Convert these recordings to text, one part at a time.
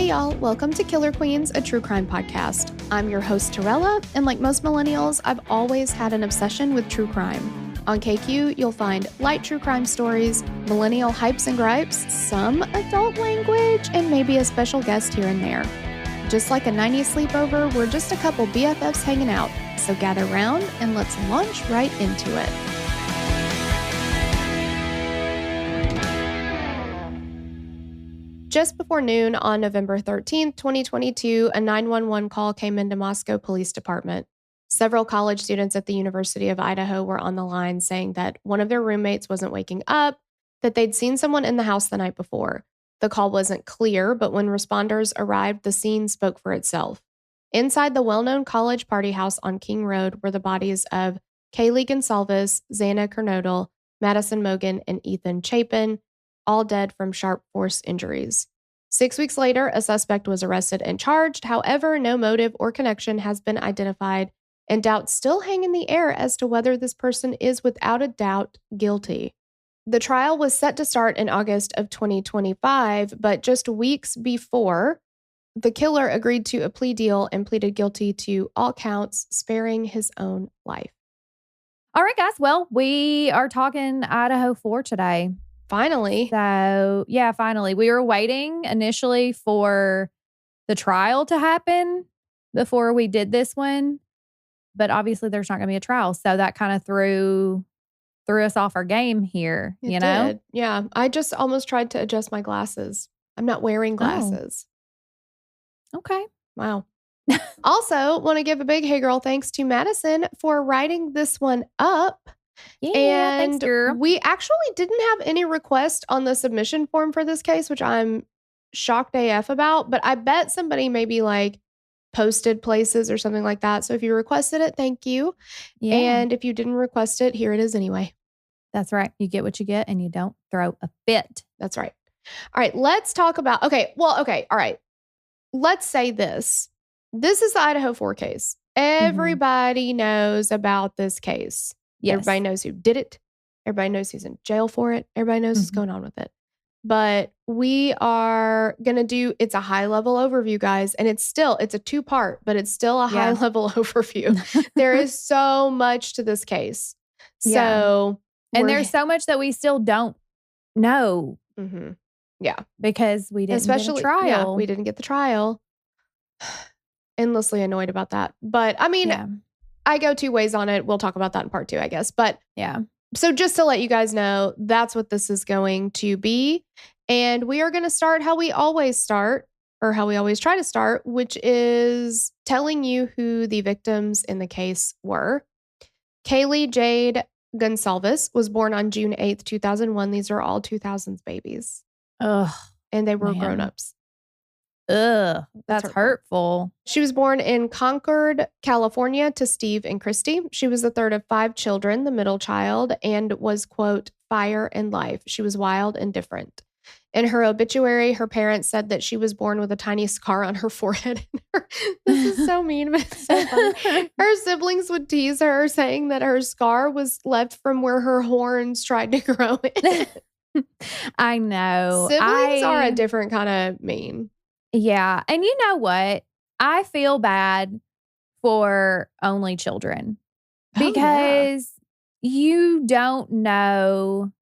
Hey y'all, welcome to Killer Queens, a true crime podcast. I'm your host Torella, and like most millennials, I've always had an obsession with true crime. On KQ, you'll find light true crime stories, millennial hypes and gripes, some adult language, and maybe a special guest here and there. Just like a 90s sleepover, we're just a couple BFFs hanging out, so gather round and let's launch right into it. Just before noon on November 13th, 2022, a 911 call came into Moscow Police Department. Several college students at the University of Idaho were on the line saying that one of their roommates wasn't waking up, that they'd seen someone in the house the night before. The call wasn't clear, but when responders arrived, the scene spoke for itself. Inside the well-known college party house on King Road were the bodies of Kaylee Goncalves, Xana Kernodle, Madison Mogen, and Ethan Chapin, all dead from sharp force injuries. 6 weeks later, a suspect was arrested and charged. However, no motive or connection has been identified, and doubts still hang in the air as to whether this person is without a doubt guilty. The trial was set to start in August of 2025, but just weeks before, the killer agreed to a plea deal and pleaded guilty to all counts, sparing his own life. All right, guys. Well, we are talking Idaho 4 today. Finally. So, yeah, finally. We were waiting initially for the trial to happen before we did this one. But obviously there's not going to be a trial. So that kind of threw us off our game here, It did. Yeah. I just almost tried to adjust my glasses. I'm not wearing glasses. Oh. Okay. Wow. Also, want to give a big hey girl thanks to Madison for writing this one up. Yeah, and thanks, girl. We actually didn't have any request on the submission form for this case, which I'm shocked AF about, but I bet somebody maybe like posted places or something like that. So if you requested it, thank you. Yeah. And if you didn't request it, here it is anyway. That's right. You get what you get and you don't throw a fit. That's right. All right, let's talk about, all right. Let's say this. This is the Idaho 4 case. Everybody knows about this case. Yes. Everybody knows who did it. Everybody knows who's in jail for it. Everybody knows what's going on with it. But we are going to do, it's a high level overview, guys. And it's a 2-part, but it's still a high level overview. There is so much to this case. So, and there's so much that we still don't know. Mm-hmm. Yeah. Because we didn't get a trial. Yeah, we didn't get the trial. Endlessly annoyed about that. But I mean, I go 2 ways on it. We'll talk about that in part 2, I guess. But yeah. So just to let you guys know, that's what this is going to be. And we are going to start how we always start, or how we always try to start, which is telling you who the victims in the case were. Kaylee Jade Goncalves was born on June 8th, 2001. These are all 2000s babies. Ugh. And they were grown-ups. Ugh, that's hurtful. She was born in Concord, California to Steve and Christy. She was the third of 5 children, the middle child, and was, quote, fire and life. She was wild and different. In her obituary, her parents said that she was born with a tiny scar on her forehead. This is so mean, but it's so funny. Her siblings would tease her, saying that her scar was left from where her horns tried to grow in. I know. Siblings are a different kind of mean. Yeah. And you know what? I feel bad for only children because you don't know.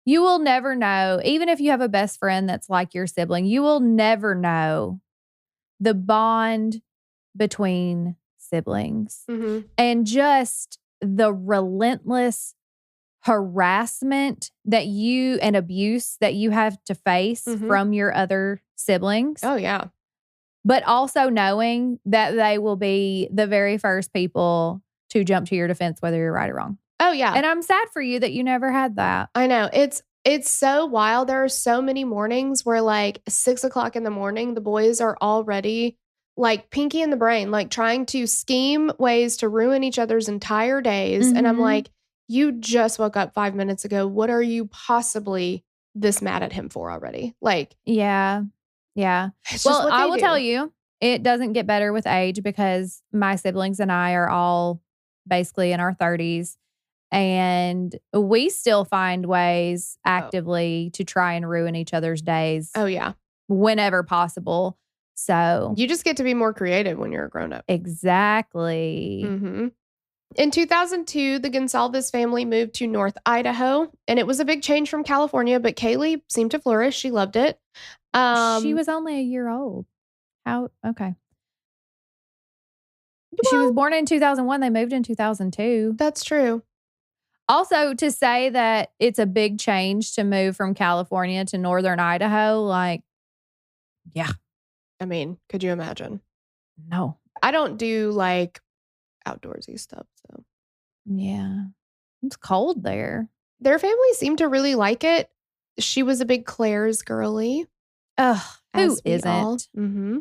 You will never know. Even if you have a best friend that's like your sibling, you will never know the bond between siblings and just the relentless harassment that and abuse that you have to face from your other siblings. Oh, yeah. But also knowing that they will be the very first people to jump to your defense, whether you're right or wrong. Oh, yeah. And I'm sad for you that you never had that. I know. It's so wild. There are so many mornings where like 6 o'clock in the morning, the boys are already like pinky in the brain, like trying to scheme ways to ruin each other's entire days. And I'm like, you just woke up 5 minutes ago. What are you possibly this mad at him for already? Like, yeah. Well, I will tell you, it doesn't get better with age because my siblings and I are all basically in our 30s. And we still find ways actively to try and ruin each other's days. Oh, yeah. Whenever possible. So you just get to be more creative when you're a grown-up. Exactly. Mm-hmm. In 2002, the Goncalves family moved to North Idaho, and it was a big change from California, but Kaylee seemed to flourish. She loved it. She was only a year old. How? Okay. Well, she was born in 2001. They moved in 2002. That's true. Also, to say that it's a big change to move from California to Northern Idaho, like, yeah. I mean, could you imagine? No. I don't do like outdoorsy stuff, so. Yeah. It's cold there. Their family seemed to really like it. She was a big Claire's girly. Ugh, who isn't? Mm-hmm.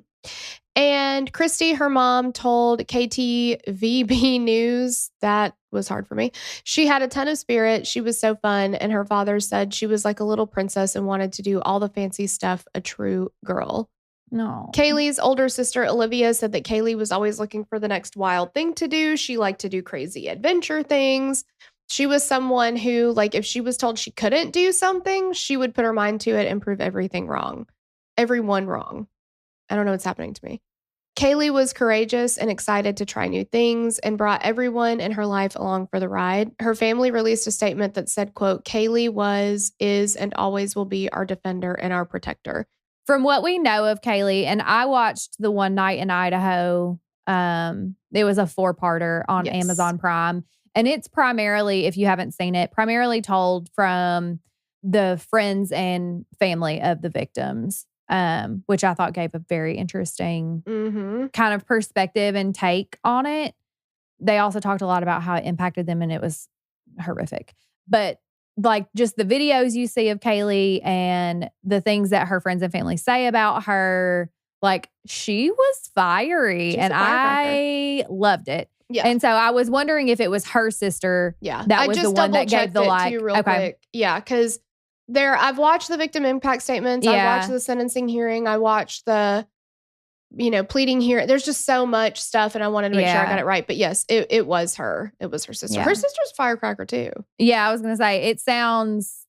And Christy, her mom, told KTVB News, that was hard for me, she had a ton of spirit. She was so fun. And her father said she was like a little princess and wanted to do all the fancy stuff a true girl. No. Kaylee's older sister, Olivia, said that Kaylee was always looking for the next wild thing to do. She liked to do crazy adventure things. She was someone who, like, if she was told she couldn't do something, she would put her mind to it and prove everything wrong. Everyone wrong. I don't know what's happening to me. Kaylee was courageous and excited to try new things and brought everyone in her life along for the ride. Her family released a statement that said, quote, Kaylee was, is, and always will be our defender and our protector. From what we know of Kaylee, and I watched the One Night in Idaho. It was a 4-parter on Amazon Prime. And it's primarily, if you haven't seen it, primarily told from the friends and family of the victims, which I thought gave a very interesting kind of perspective and take on it. They also talked a lot about how it impacted them, and it was horrific. But like just the videos you see of Kaylee and the things that her friends and family say about her, like she was fiery. And I loved it. Yeah. And so I was wondering if it was her sister. Yeah. That was the one that gave the like. Real quick. Yeah. Because I've watched the victim impact statements. Yeah. I watched the sentencing hearing. I watched the, pleading here. There's just so much stuff, and I wanted to make sure I got it right. But yes, it was her. It was her sister. Yeah. Her sister's a firecracker too. Yeah, I was going to say, it sounds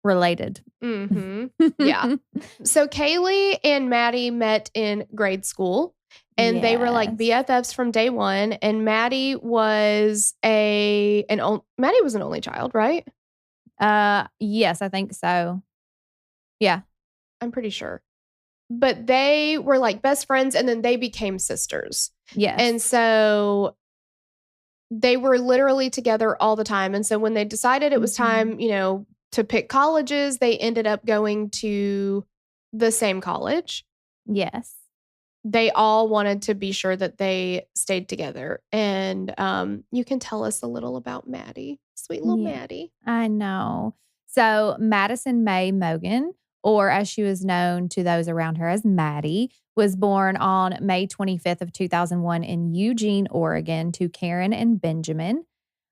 related. Mm-hmm. Yeah. So Kaylee and Maddie met in grade school, and they were like BFFs from day one. And Maddie was an only child, right? Yes, I think so. Yeah. I'm pretty sure. But they were like best friends, and then they became sisters. Yes. And so they were literally together all the time. And so when they decided it was time, to pick colleges, they ended up going to the same college. Yes. They all wanted to be sure that they stayed together. And you can tell us a little about Maddie. Sweet little Maddie. I know. So Madison Mogen, or as she was known to those around her as Maddie, was born on May 25th of 2001 in Eugene, Oregon, to Karen and Benjamin.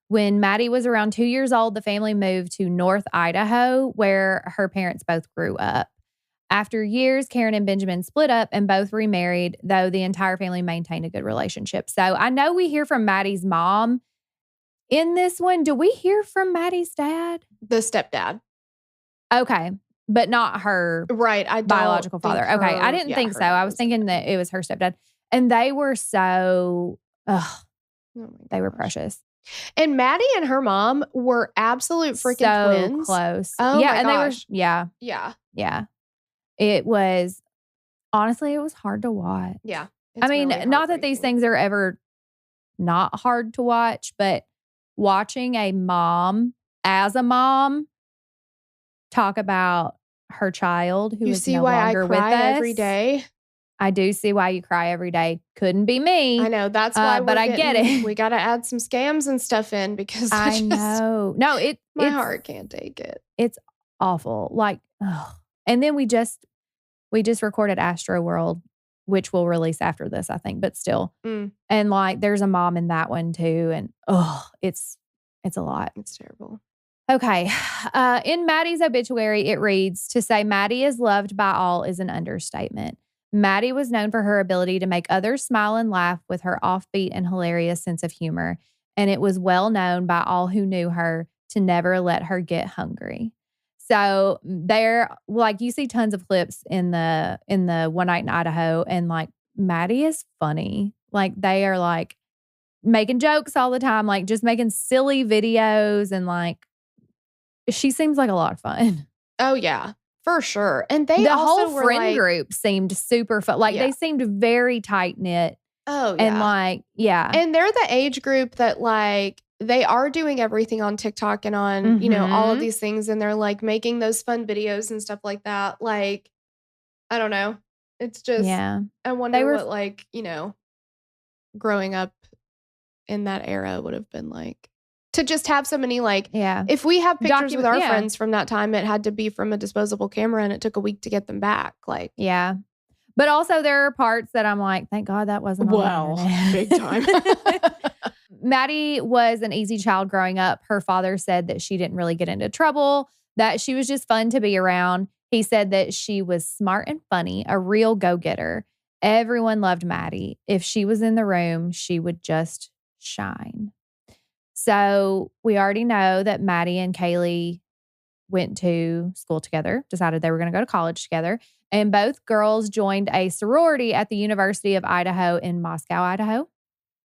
When Maddie was around 2 years old, the family moved to North Idaho, where her parents both grew up. After years, Karen and Benjamin split up and both remarried, though the entire family maintained a good relationship. So I know we hear from Maddie's mom in this one. Do we hear from Maddie's dad? The stepdad. Okay. But not her biological father. Okay. I didn't think so. I was thinking that it was her stepdad. And they were they were precious. And Maddie and her mom were absolute freaking twins. Close. Oh yeah, my and gosh. They were, Yeah. It was, honestly, it was hard to watch. Yeah. I mean, not that these things are ever not hard to watch, but watching a mom as a mom talk about her child who is no longer with us. You see why I cry every day? I do see why you cry every day. Couldn't be me. I know. That's why but I get it. We got to add some scams and stuff in because I know. No, my heart can't take it. It's awful. Like, and then we just recorded Astro World, which will release after this, I think, but still. And like, there's a mom in that one too. And it's a lot. It's terrible. Okay. In Maddie's obituary, it reads, to say Maddie is loved by all is an understatement. Maddie was known for her ability to make others smile and laugh with her offbeat and hilarious sense of humor. And it was well known by all who knew her to never let her get hungry. So they're like, you see tons of clips in the One Night in Idaho, and like Maddie is funny. Like they are like making jokes all the time, like just making silly videos, and like she seems like a lot of fun. Oh yeah, for sure. And they the also whole were friend like, group seemed super fun. Like they seemed very tight knit. Oh yeah. And like, yeah. And they're the age group that like they are doing everything on TikTok and on, you know, all of these things. And they're like making those fun videos and stuff like that. Like, I don't know. It's just, I wonder what like, you know, growing up in that era would have been like. To just have so many like, if we have pictures with our friends from that time, it had to be from a disposable camera and it took a week to get them back. Like, yeah. But also there are parts that I'm like, thank God that wasn't on the internet. Big time. Maddie was an easy child growing up. Her father said that she didn't really get into trouble, that she was just fun to be around. He said that she was smart and funny, a real go-getter. Everyone loved Maddie. If she was in the room, she would just shine. So we already know that Maddie and Kaylee went to school together, decided they were going to go to college together. And both girls joined a sorority at the University of Idaho in Moscow, Idaho.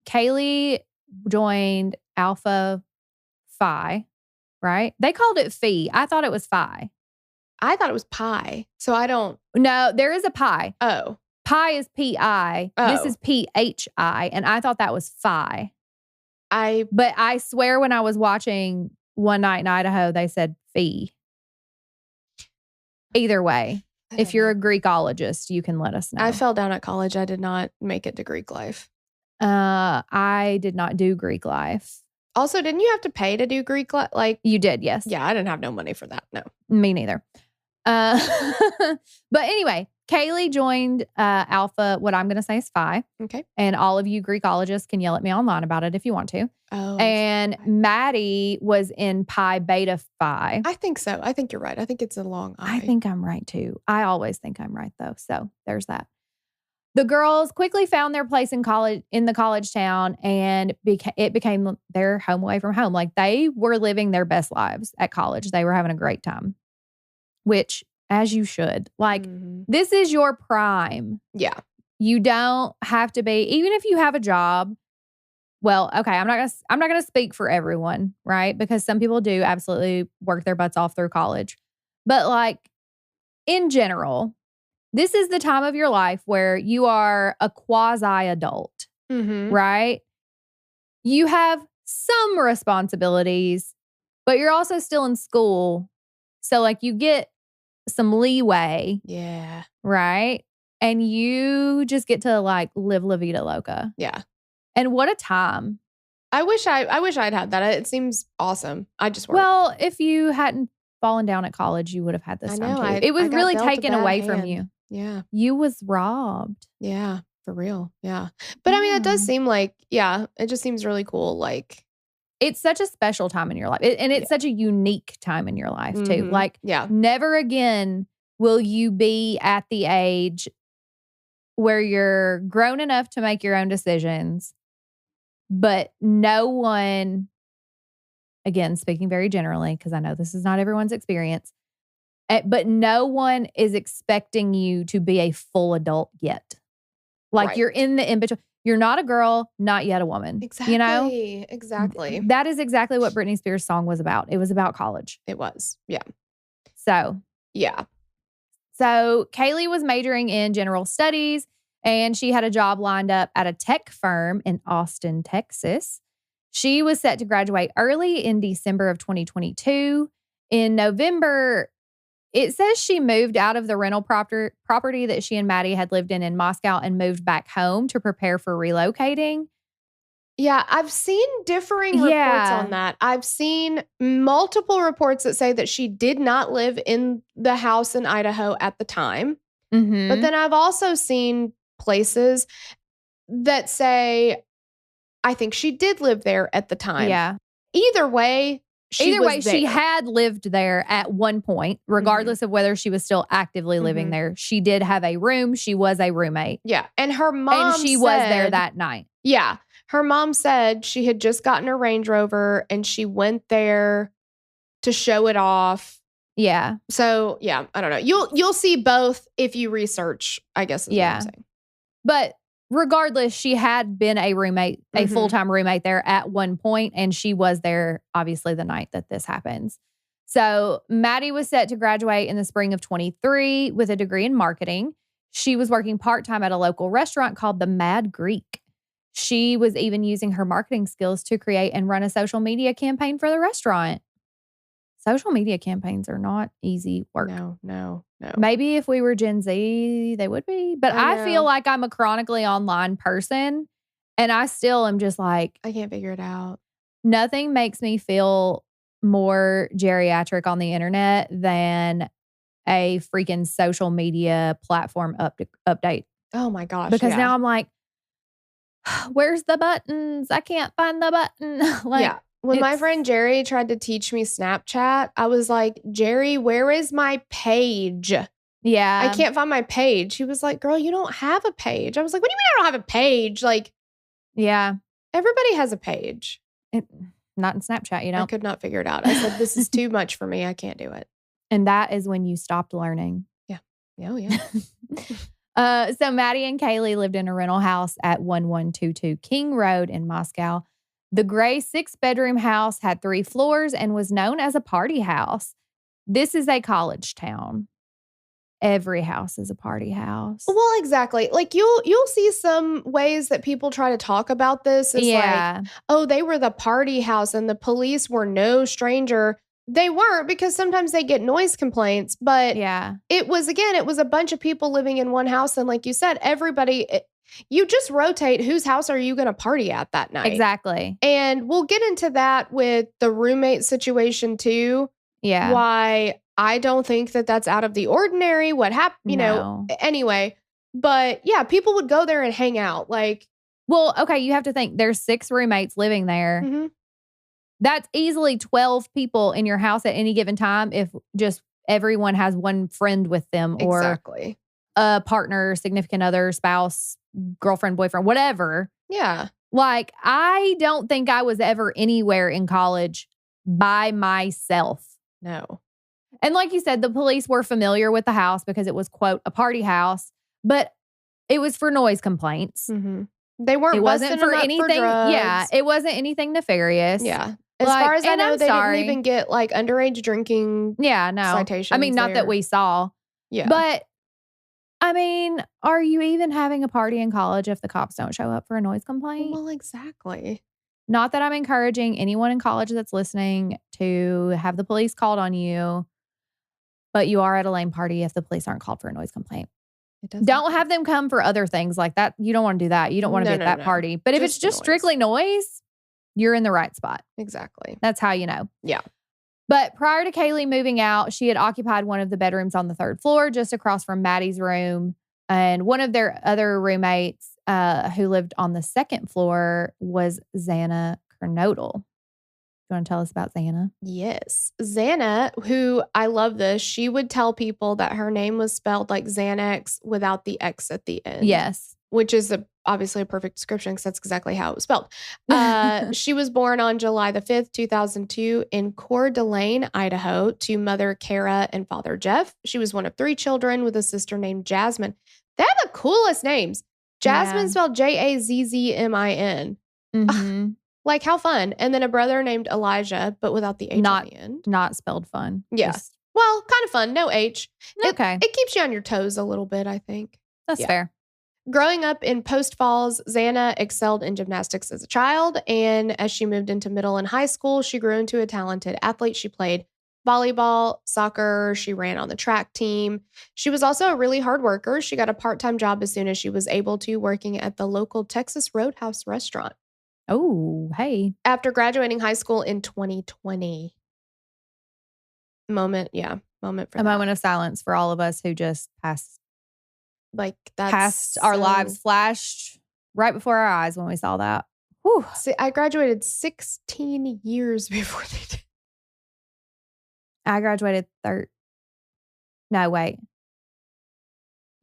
Kaylee joined Alpha Phi, right? They called it Phi. I thought it was Phi. I thought it was Pi. So I don't. No, there is a Pi. Oh. Pi is P-I. Oh. This is P-H-I. And I thought that was Phi. But I swear when I was watching One Night in Idaho, they said Phi. Either way, if you're a Greekologist, you can let us know. I fell down at college. I did not make it to Greek life. I did not do Greek life. Also, didn't you have to pay to do Greek life? Like you did, yes. Yeah, I didn't have no money for that. No. Me neither. But anyway, Kaylee joined Alpha, what I'm going to say is Phi. Okay. And all of you Greekologists can yell at me online about it if you want to. Oh. And Maddie was in Pi Beta Phi. I think so. I think you're right. I think it's a long I. I think I'm right too. I always think I'm right though. So there's that. The girls quickly found their place in college, in the college town, and it became their home away from home. Like they were living their best lives at college. They were having a great time, which as you should. Like this is your prime. Yeah. You don't have to be, even if you have a job. Well, okay, I'm not gonna speak for everyone, right? Because some people do absolutely work their butts off through college. But like in general, this is the time of your life where you are a quasi-adult, right? You have some responsibilities, but you're also still in school. So like you get some leeway. Yeah. Right? And you just get to like live La Vida Loca. Yeah. And what a time. I wish I'd had that. It seems awesome. I just worked. Well, if you hadn't fallen down at college, you would have had this time too. It was really taken away from you. Yeah. You was robbed. Yeah, for real. Yeah. But I mean, it does seem like, it just seems really cool. Like it's such a special time in your life. And it's such a unique time in your life too. Like never again will you be at the age where you're grown enough to make your own decisions, but no one, again, speaking very generally, because I know this is not everyone's experience, but no one is expecting you to be a full adult yet. Like you're in the in-between. You're not a girl, not yet a woman. Exactly. You know? Exactly. That is exactly what Britney Spears' song was about. It was about college. It was. Yeah. So. Yeah. So Kaylee was majoring in general studies, and she had a job lined up at a tech firm in Austin, Texas. She was set to graduate early in December of 2022. In November, it says she moved out of the rental property that she and Maddie had lived in Moscow and moved back home to prepare for relocating. Yeah, I've seen differing reports on that. I've seen multiple reports that say that she did not live in the house in Idaho at the time. But then I've also seen places that say, I think she did live there at the time. Yeah. Either way, she had lived there at one point, regardless of whether she was still actively living there. She did have a room. She was a roommate. Yeah. And her mom was there that night. Yeah. Her mom said she had just gotten her Range Rover and she went there to show it off Yeah. So, yeah, I don't know. You'll see both if you research, I guess is what I'm saying. But regardless, she had been a roommate, a full-time roommate there at one point, and she was there, obviously, the night that this happens. So Maddie was set to graduate in the spring of 23 with a degree in marketing. She was working part-time at a local restaurant called the Mad Greek. She was even using her marketing skills to create and run a social media campaign for the restaurant. Social media campaigns are not easy work. No. Maybe if we were Gen Z, they would be. But I feel like I'm a chronically online person, and I still am just like, I can't figure it out. Nothing makes me feel more geriatric on the internet than a freaking social media platform update. Oh my gosh. Because now I'm like, where's the buttons? I can't find the button. When my friend Jerry tried to teach me Snapchat, I was like, Jerry, where is my page? Yeah. I can't find my page. He was like, girl, you don't have a page. I was like, what do you mean I don't have a page? Like, yeah. Everybody has a page. Not in Snapchat, you know? I could not figure it out. I said, this is too much for me. I can't do it. And that is when you stopped learning. Yeah. Oh, yeah. So Maddie and Kaylee lived in a rental house at 1122 King Road in Moscow. The gray 6-bedroom house had 3 floors and was known as a party house. This is a college town. Every house is a party house. Well, exactly. Like you'll see some ways that people try to talk about this as like, oh, they were the party house and the police were no stranger. They weren't, because sometimes they get noise complaints, but it was a bunch of people living in one house. And like you said, you just rotate whose house are you going to party at that night. Exactly. And we'll get into that with the roommate situation too. Yeah. Why I don't think that that's out of the ordinary. What happened, you know, anyway. But yeah, people would go there and hang out. Like, well, okay, you have to think there's 6 roommates living there. Mm-hmm. That's easily 12 people in your house at any given time if just everyone has one friend with them or a partner, significant other, spouse, girlfriend, boyfriend, whatever. Yeah. Like, I don't think I was ever anywhere in college by myself. No. And like you said, the police were familiar with the house because it was, quote, a party house, but it was for noise complaints. Mm-hmm. They weren't. It wasn't for anything. Yeah, it wasn't anything nefarious. Yeah. As far as I know, they didn't even get like underage drinking. Citations. I mean, not that we saw. Yeah. But I mean, are you even having a party in college if the cops don't show up for a noise complaint? Well, exactly. Not that I'm encouraging anyone in college that's listening to have the police called on you, but you are at a lame party if the police aren't called for a noise complaint. Don't have them come for other things like that. You don't want to do that. You don't want to be at that party. But if it's just strictly noise, you're in the right spot. Exactly. That's how you know. Yeah. But prior to Kaylee moving out, she had occupied one of the bedrooms on the 3rd floor, just across from Maddie's room. And one of their other roommates who lived on the 2nd floor was Xana Kernodle. You want to tell us about Xana? Yes. Xana, who I love this, she would tell people that her name was spelled like Xanax without the X at the end. Yes. Which is obviously a perfect description because that's exactly how it was spelled. She was born on July the 5th, 2002 in Coeur d'Alene, Idaho, to mother Kara and father Jeff. She was one of 3 children with a sister named Jasmine. They have the coolest names. Jasmine spelled Jazzmin. Mm-hmm. Like, how fun. And then a brother named Elijah, but without the H on the end. Not spelled fun. Yeah. Well, kind of fun. No H. Okay. It keeps you on your toes a little bit, I think. That's fair. Growing up in Post Falls, Xana excelled in gymnastics as a child. And as she moved into middle and high school, she grew into a talented athlete. She played volleyball, soccer. She ran on the track team. She was also a really hard worker. She got a part-time job as soon as she was able to, working at the local Texas Roadhouse restaurant. Oh, hey. After graduating high school in 2020. Moment for a moment of silence for all of us who just passed. Like, that's past our lives flashed right before our eyes when we saw that. Whew. See, I graduated 16 years before they did. I graduated No, wait.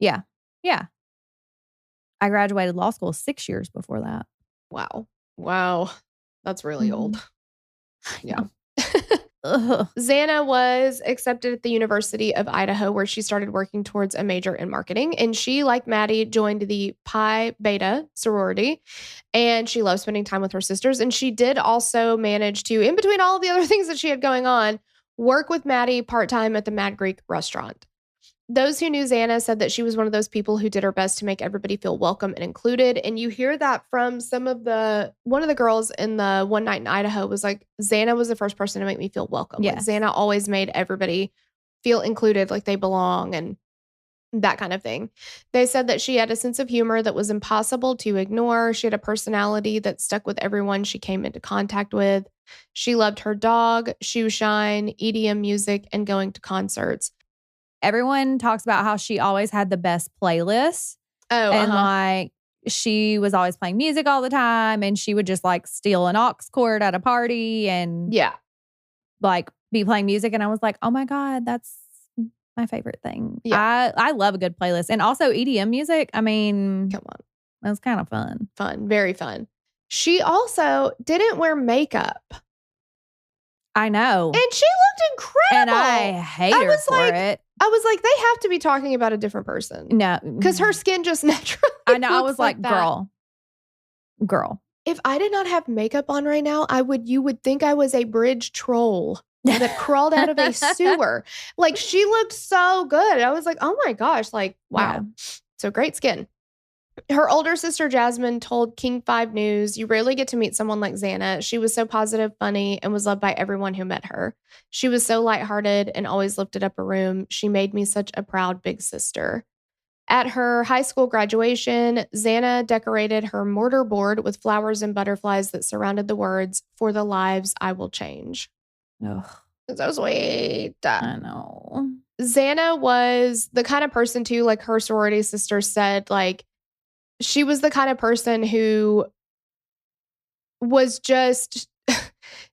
Yeah. I graduated law school 6 years before that. Wow. That's really old. Yeah. Xana was accepted at the University of Idaho, where she started working towards a major in marketing. And she, like Maddie, joined the Pi Beta sorority. And she loved spending time with her sisters. And she did also manage to, in between all of the other things that she had going on, work with Maddie part-time at the Mad Greek restaurant. Those who knew Xana said that she was one of those people who did her best to make everybody feel welcome and included. And you hear that from one of the girls in the One Night in Idaho was like, Xana was the first person to make me feel welcome. Yes. Like Xana always made everybody feel included, like they belong and that kind of thing. They said that she had a sense of humor that was impossible to ignore. She had a personality that stuck with everyone she came into contact with. She loved her dog, shoe shine, EDM music, and going to concerts. Everyone talks about how she always had the best playlists. Oh, and like she was always playing music all the time, and she would just like steal an aux cord at a party and like be playing music. And I was like, oh my God, that's my favorite thing. Yeah. I love a good playlist. And also EDM music. I mean, come on. It was kind of fun. Fun. Very fun. She also didn't wear makeup. I know. And she looked incredible. And I hate her for it. I was like, they have to be talking about a different person. No. Because her skin just naturally I know. I was like, that. girl. If I did not have makeup on right now, you would think I was a bridge troll that crawled out of a sewer. Like, she looked so good. I was like, oh my gosh, like, wow. Yeah. So great skin. Her older sister, Jasmine, told King 5 News, you rarely get to meet someone like Xana. She was so positive, funny, and was loved by everyone who met her. She was so lighthearted and always lifted up a room. She made me such a proud big sister. At her high school graduation, Xana decorated her mortar board with flowers and butterflies that surrounded the words, "For the lives I will change." Ugh. So sweet. I know. Xana was the kind of person, too, like her sorority sister said, like, she was the kind of person who was just,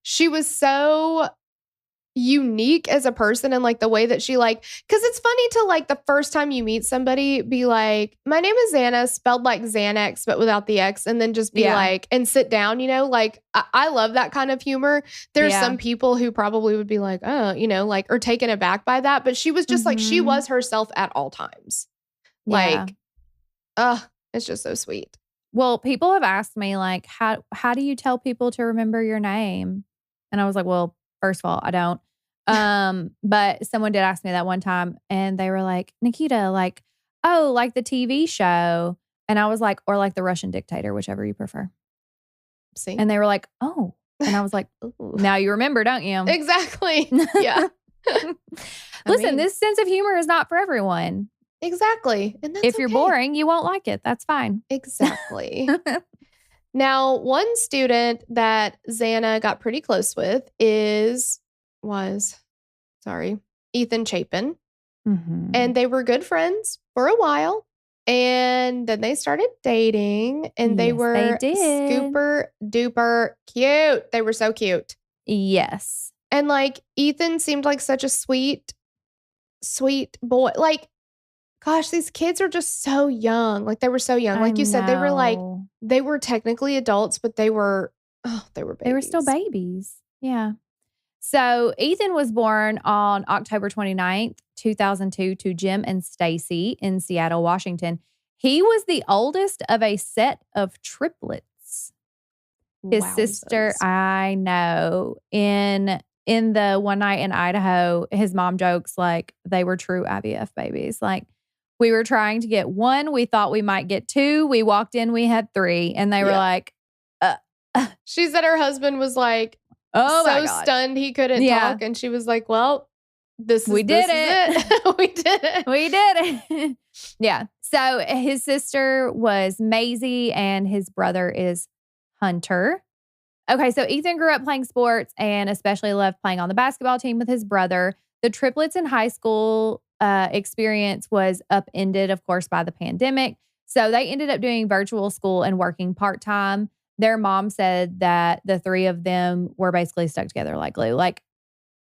she was so unique as a person, and like the way that she like, because it's funny to like the first time you meet somebody be like, my name is Xana, spelled like Xanax but without the X, and then just be like, and sit down, you know, like I love that kind of humor. There's some people who probably would be like, oh, you know, like, or taken aback by that, but she was just like, she was herself at all times. Like, it's just so sweet. Well, people have asked me like, how do you tell people to remember your name? And I was like, well, first of all, I don't. But someone did ask me that one time, and they were like, Nikita, like, oh, like the TV show. And I was like, or like the Russian dictator, whichever you prefer. See? And they were like, oh. And I was like, now you remember, don't you? Exactly. Yeah. Listen, this sense of humor is not for everyone. Exactly. And that's if you're boring, you won't like it. That's fine. Exactly. Now, one student that Xana got pretty close with was Ethan Chapin. Mm-hmm. And they were good friends for a while. And then they started dating, and they were super duper cute. They were so cute. Yes. And like, Ethan seemed like such a sweet boy. Like, gosh, these kids are just so young. Like, they were so young. Like you said, they were technically adults, but they were babies. They were still babies. Yeah. So Ethan was born on October 29th, 2002 to Jim and Stacy in Seattle, Washington. He was the oldest of a set of triplets. His sister, I know, in the One Night in Idaho, his mom jokes like they were true IVF babies. Like, we were trying to get one. We thought we might get two. We walked in, we had three. And they were like, She said her husband was like, so stunned he couldn't talk. And she was like, well, we did it. We did it. We did it. Yeah. So his sister was Maisie and his brother is Hunter. Okay. So Ethan grew up playing sports and especially loved playing on the basketball team with his brother. The triplets in high school experience was upended, of course, by the pandemic. So they ended up doing virtual school and working part-time. Their mom said that the three of them were basically stuck together like glue. Like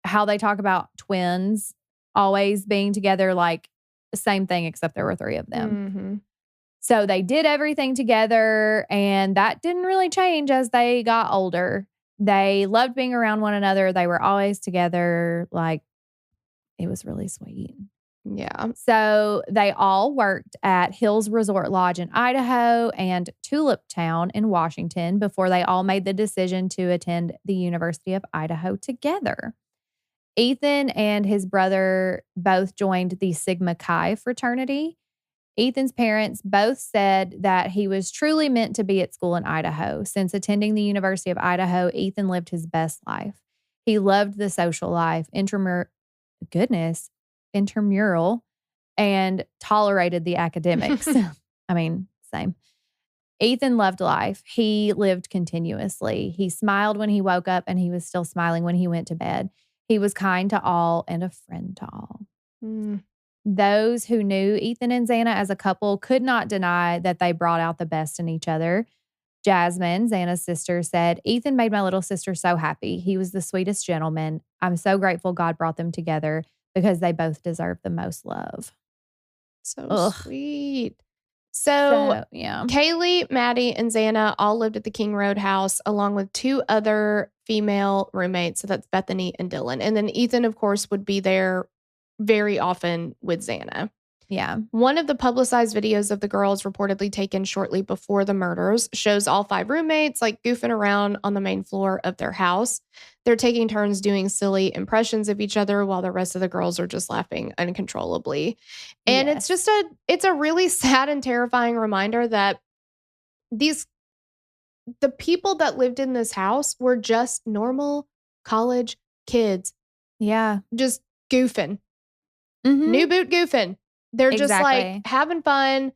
how they talk about twins always being together, like the same thing, except there were three of them. Mm-hmm. So they did everything together, and that didn't really change as they got older. They loved being around one another. They were always together. Like, it was really sweet. Yeah. So they all worked at Hills Resort Lodge in Idaho and Tulip Town in Washington before they all made the decision to attend the University of Idaho together. Ethan and his brother both joined the Sigma Chi fraternity. Ethan's parents both said that he was truly meant to be at school in Idaho. Since attending the University of Idaho, Ethan lived his best life. He loved the social life, intramural, and tolerated the academics. I mean, same. Ethan loved life. He lived continuously. He smiled when he woke up, and he was still smiling when he went to bed. He was kind to all and a friend to all. Those who knew Ethan and Xana as a couple could not deny that they brought out the best in each other. Jasmine, Xana's sister, said, "Ethan made my little sister so happy. He was the sweetest gentleman. I'm so grateful God brought them together because they both deserve the most love." So sweet. So yeah. Kaylee, Maddie, and Xana all lived at the King Road house along with 2 other female roommates. So that's Bethany and Dylan. And then Ethan, of course, would be there very often with Xana. Yeah. One of the publicized videos of the girls reportedly taken shortly before the murders shows all 5 roommates like goofing around on the main floor of their house. They're taking turns doing silly impressions of each other while the rest of the girls are just laughing uncontrollably. And Yes. it's a really sad and terrifying reminder that the people that lived in this house were just normal college kids. Yeah. Just goofing. Mhm. New boot goofing. They're just like having fun.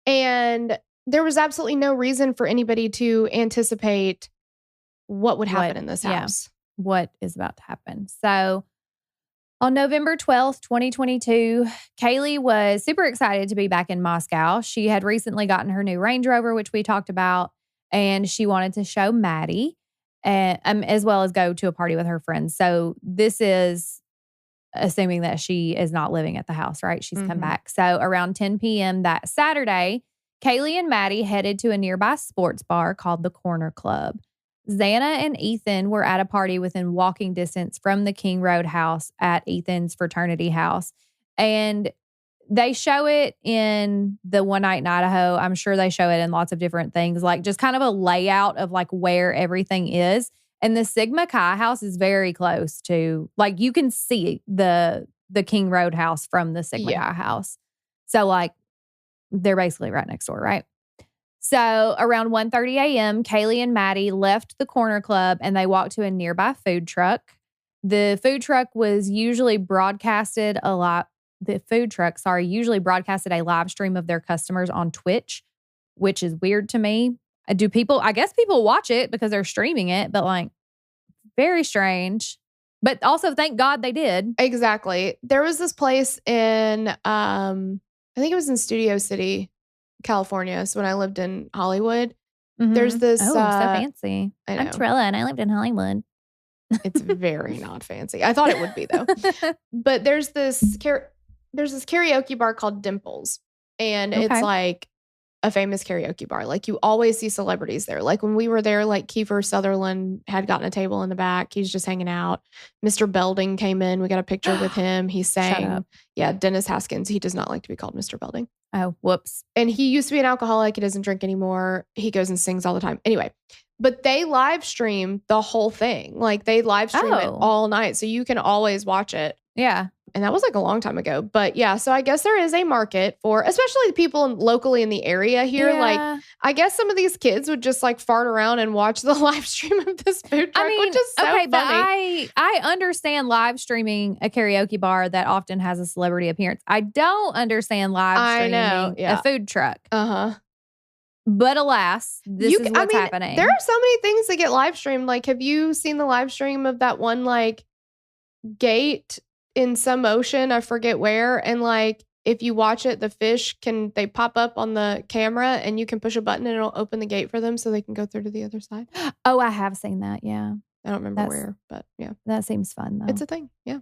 And there was absolutely no reason for anybody to anticipate what would happen in this house. What is about to happen. So on November 12th, 2022, Kaylee was super excited to be back in Moscow. She had recently gotten her new Range Rover, which we talked about, and she wanted to show Maddie as well as go to a party with her friends. So this is assuming that she is not living at the house, right? She's come back. So around 10 p.m. that Saturday, Kaylee and Maddie headed to a nearby sports bar called the Corner Club. Xana and Ethan were at a party within walking distance from the King Road house at Ethan's fraternity house. And they show it in the One Night in Idaho. I'm sure they show it in lots of different things, like just kind of a layout of like where everything is. And the Sigma Chi house is very close to, like, you can see the King Road house from the Sigma Chi house. So like they're basically right next door, right? So around 1:30 a.m., Kaylee and Maddie left the Corner Club and they walked to a nearby food truck. The food truck usually broadcasted a live stream of their customers on Twitch, which is weird to me. I guess people watch it because they're streaming it, but like very strange. But also thank God they did. Exactly. There was this place in, I think it was in Studio City, California. So when I lived in Hollywood, there's this. So fancy. I know. I'm Trilla and I lived in Hollywood. It's very not fancy. I thought it would be though. But there's this karaoke bar called Dimples. And it's like a famous karaoke bar. Like you always see celebrities there. Like when we were there, like Kiefer Sutherland had gotten a table in the back. He's just hanging out. Mr. Belding came in. We got a picture with him. He sang. Yeah, Dennis Haskins. He does not like to be called Mr. Belding. Oh, whoops. And he used to be an alcoholic. He doesn't drink anymore. He goes and sings all the time. Anyway, but they live stream the whole thing. Like they live stream it all night. So you can always watch it. Yeah. And that was like a long time ago. But yeah, so I guess there is a market for, especially the people locally in the area here. Yeah. Like, I guess some of these kids would just like fart around and watch the live stream of this food truck, which is so funny. But I understand live streaming a karaoke bar that often has a celebrity appearance. I don't understand live streaming a food truck. But alas, this is what's happening. There are so many things that get live streamed. Like, have you seen the live stream of that one like gate in some ocean, I forget where, and like if you watch it, the fish they pop up on the camera and you can push a button and it'll open the gate for them so they can go through to the other side. Oh, I have seen that. Yeah. I don't remember where, but yeah. That seems fun though. It's a thing. Yeah.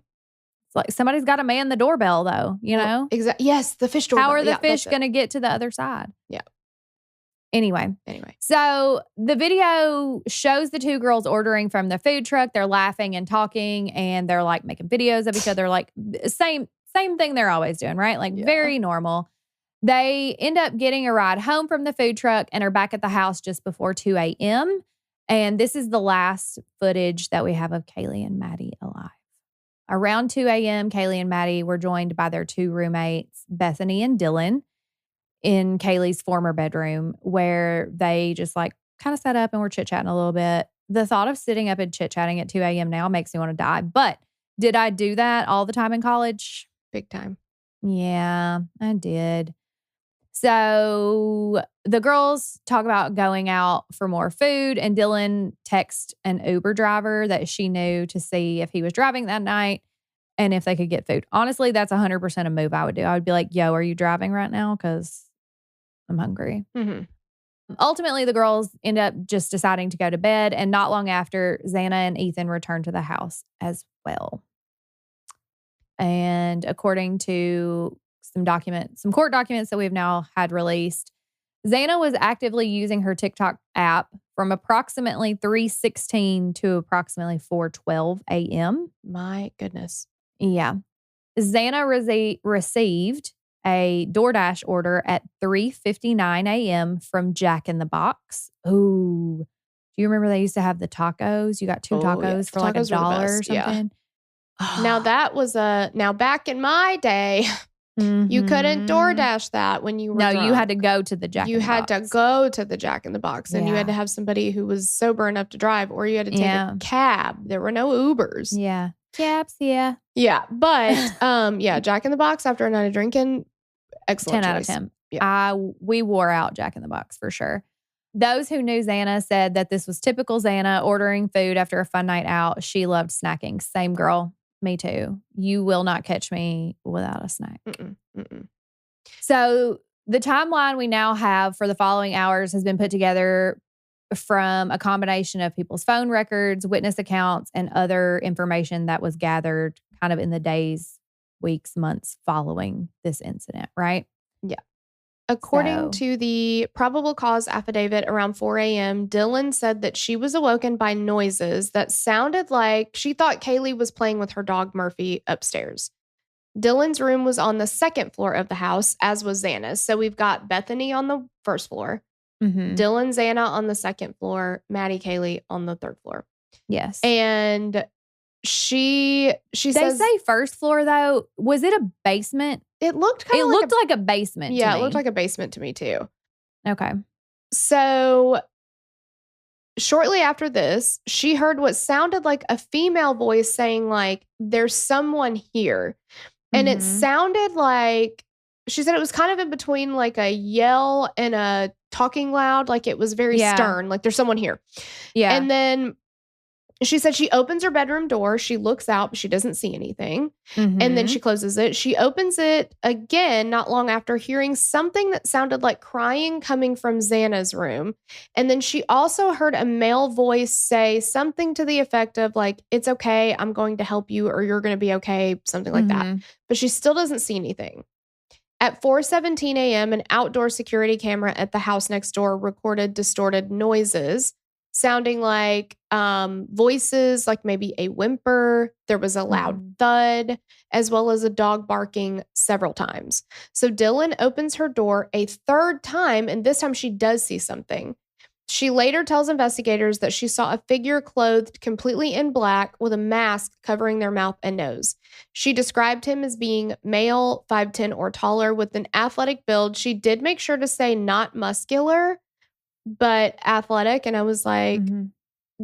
It's like somebody's got to man the doorbell though, you know? Exactly. Yes, the fish doorbell. How are the fish going to get to the other side? Yeah. Anyway. So the video shows the two girls ordering from the food truck. They're laughing and talking, and they're like making videos of each other. Like same thing they're always doing, right? Like very normal. They end up getting a ride home from the food truck and are back at the house just before 2 a.m. And this is the last footage that we have of Kaylee and Maddie alive. Around 2 a.m., Kaylee and Maddie were joined by their two roommates, Bethany and Dylan, in Kaylee's former bedroom, where they just like kind of sat up and were chit-chatting a little bit. The thought of sitting up and chit-chatting at 2 a.m. now makes me want to die. But did I do that all the time in college? Big time. Yeah, I did. So the girls talk about going out for more food, and Dylan texts an Uber driver that she knew to see if he was driving that night and if they could get food. Honestly, that's 100% a move I would do. I would be like, yo, are you driving right now? Because I'm hungry. Mm-hmm. Ultimately, the girls end up just deciding to go to bed, and not long after, Xana and Ethan return to the house as well. And according to some court documents that we've now had released, Xana was actively using her TikTok app from approximately 3:16 to approximately 4:12 a.m. My goodness. Yeah. Xana received a DoorDash order at 3:59 a.m. from Jack in the Box. Ooh. Do you remember they used to have the tacos? You got two tacos for like $1 or something? Yeah. Now back in my day, you couldn't DoorDash that when you were drunk. You had to go to the Jack in the Box. You had to go to the Jack in the Box, and you had to have somebody who was sober enough to drive, or you had to take a cab. There were no Ubers. Yeah. Cabs, yeah. Yeah. But Jack in the Box after a night of drinking, excellent 10 choice. out of 10. Yeah. We wore out Jack in the Box for sure. Those who knew Xana said that this was typical Xana, ordering food after a fun night out. She loved snacking. Same girl. Me too. You will not catch me without a snack. So the timeline we now have for the following hours has been put together from a combination of people's phone records, witness accounts, and other information that was gathered kind of in the days, weeks, months following this incident, right? Yeah. According to the probable cause affidavit around 4 a.m., Dylan said that she was awoken by noises that sounded like she thought Kaylee was playing with her dog Murphy upstairs. Dylan's room was on the second floor of the house, as was Xana's. So we've got Bethany on the first floor, Dylan, Xana on the second floor, Maddie, Kaylee on the third floor. Yes. And she says... They say first floor, though. Was it a basement? It looked kind of like a basement Yeah, to me. It looked like a basement to me, too. Okay. So shortly after this, she heard what sounded like a female voice saying, like, there's someone here. And it sounded like, she said it was kind of in between like a yell and a talking loud. Like it was very stern, like there's someone here. Yeah. And then she said she opens her bedroom door. She looks out, but she doesn't see anything. And then she closes it. She opens it again not long after, hearing something that sounded like crying coming from Xana's room. And then she also heard a male voice say something to the effect of like, it's okay, I'm going to help you, or you're going to be okay, something like that. But she still doesn't see anything. At 4:17 a.m., an outdoor security camera at the house next door recorded distorted noises, sounding like voices, like maybe a whimper. There was a loud thud, as well as a dog barking several times. So Dylan opens her door a third time, and this time she does see something. She later tells investigators that she saw a figure clothed completely in black with a mask covering their mouth and nose. She described him as being male, 5'10" or taller, with an athletic build. She did make sure to say not muscular, but athletic. And I was like,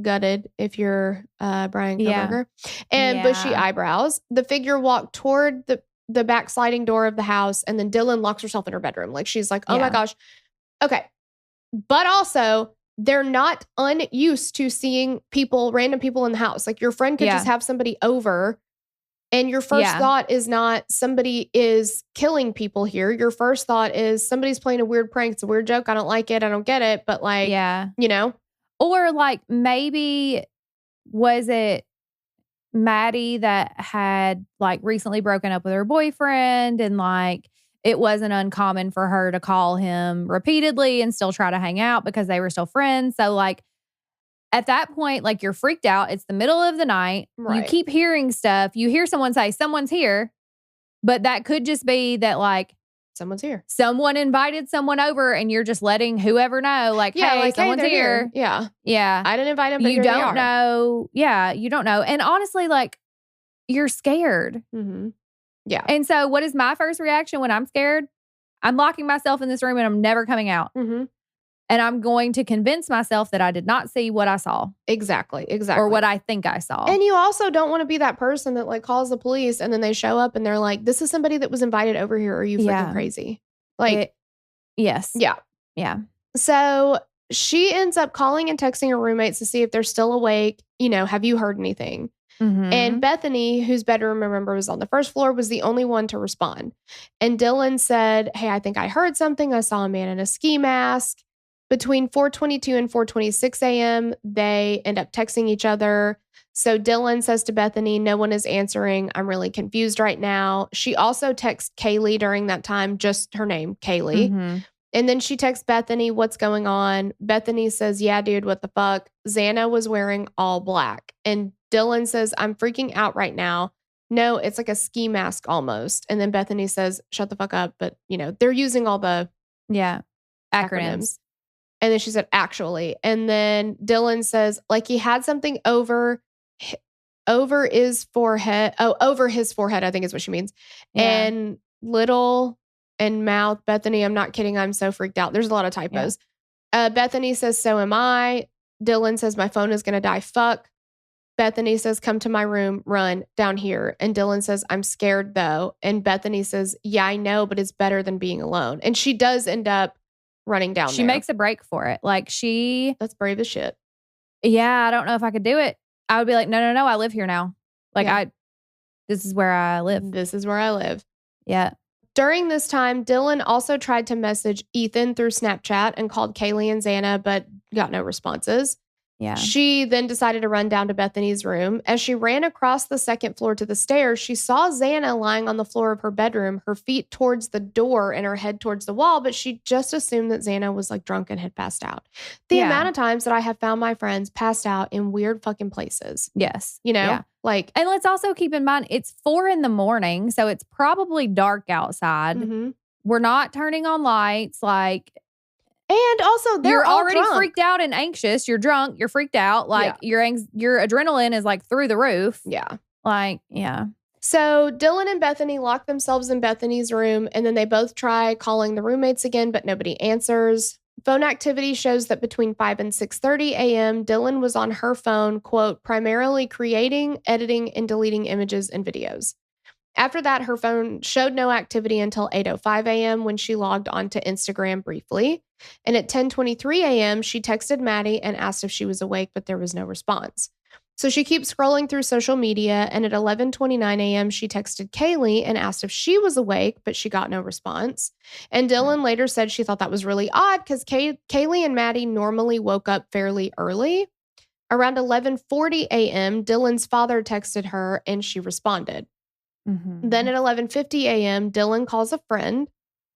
gutted if you're Brian Koberger. And bushy eyebrows. The figure walked toward the backsliding door of the house, and then Dylan locks herself in her bedroom. Like she's like, oh my gosh. Okay. But also, they're not unused to seeing random people in the house. Like your friend could just have somebody over, and your first thought is not somebody is killing people here. Your first thought is somebody's playing a weird prank. It's a weird joke. I don't like it. I don't get it. But like, you know? Or like maybe was it Maddie that had like recently broken up with her boyfriend, and like it wasn't uncommon for her to call him repeatedly and still try to hang out because they were still friends. So like at that point, like you're freaked out. It's the middle of the night. Right. You keep hearing stuff. You hear someone say, someone's here. But that could just be that like, someone's here. Someone invited someone over and you're just letting whoever know, like, hey, like, someone's here. Yeah. Yeah. I didn't invite him, but you don't know. Yeah. You don't know. And honestly, like, you're scared. Mm-hmm. Yeah. And so what is my first reaction when I'm scared? I'm locking myself in this room and I'm never coming out. Mm-hmm. And I'm going to convince myself that I did not see what I saw. Exactly. Or what I think I saw. And you also don't want to be that person that like calls the police and then they show up and they're like, this is somebody that was invited over here. Are you freaking crazy? Like, yes. Yeah. Yeah. So she ends up calling and texting her roommates to see if they're still awake. You know, have you heard anything? Mm-hmm. And Bethany, whose bedroom, remember, was on the first floor, was the only one to respond. And Dylan said, hey, I think I heard something. I saw a man in a ski mask. Between 4:22 and 4:26 a.m., they end up texting each other. So Dylan says to Bethany, no one is answering. I'm really confused right now. She also texts Kaylee during that time, just her name, Kaylee. Mm-hmm. And then she texts Bethany, what's going on? Bethany says, yeah, dude, what the fuck? Xana was wearing all black. And Dylan says, I'm freaking out right now. No, it's like a ski mask almost. And then Bethany says, shut the fuck up. But, you know, they're using all the acronyms. And then she said, actually. And then Dylan says, like he had something over his forehead. Oh, over his forehead, I think is what she means. Yeah. And little and mouth. Bethany, I'm not kidding. I'm so freaked out. There's a lot of typos. Yeah. Bethany says, so am I. Dylan says, my phone is going to die. Fuck. Bethany says, come to my room, run down here. And Dylan says, I'm scared though. And Bethany says, yeah, I know, but it's better than being alone. And she does end up running down She makes a break for it. Like that's brave as shit. Yeah, I don't know if I could do it. I would be like, no, I live here now. Like this is where I live. This is where I live. Yeah. During this time, Dylan also tried to message Ethan through Snapchat and called Kaylee and Xana, but got no responses. Yeah. She then decided to run down to Bethany's room. As she ran across the second floor to the stairs, she saw Xana lying on the floor of her bedroom, her feet towards the door and her head towards the wall, but she just assumed that Xana was like drunk and had passed out. The amount of times that I have found my friends passed out in weird fucking places. Yes. You know, like. And let's also keep in mind, it's 4 a.m, so it's probably dark outside. Mm-hmm. We're not turning on lights. Like, and also, you're already drunk. Freaked out and anxious. You're drunk. You're freaked out. Like your adrenaline is like through the roof. Yeah. Like, yeah. So Dylan and Bethany lock themselves in Bethany's room, and then they both try calling the roommates again, but nobody answers. Phone activity shows that between 5 and 6:30 a.m., Dylan was on her phone, quote, primarily creating, editing, and deleting images and videos. After that, her phone showed no activity until 8:05 a.m. when she logged onto Instagram briefly. And at 10:23 a.m., she texted Maddie and asked if she was awake, but there was no response. So she keeps scrolling through social media, and at 11:29 a.m., she texted Kaylee and asked if she was awake, but she got no response. And Dylan later said she thought that was really odd because Kaylee and Maddie normally woke up fairly early. Around 11:40 a.m., Dylan's father texted her, and she responded. Mm-hmm. Then at 11:50 a.m., Dylan calls a friend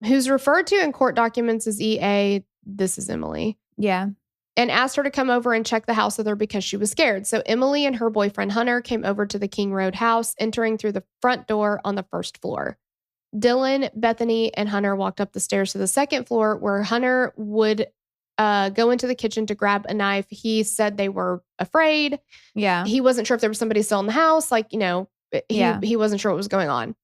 who's referred to in court documents as EA. This is Emily. Yeah. And asked her to come over and check the house with her because she was scared. So Emily and her boyfriend Hunter came over to the King Road house, entering through the front door on the first floor. Dylan, Bethany, and Hunter walked up the stairs to the second floor where Hunter would go into the kitchen to grab a knife. He said they were afraid. Yeah. He wasn't sure if there was somebody still in the house. Like, you know, he wasn't sure what was going on.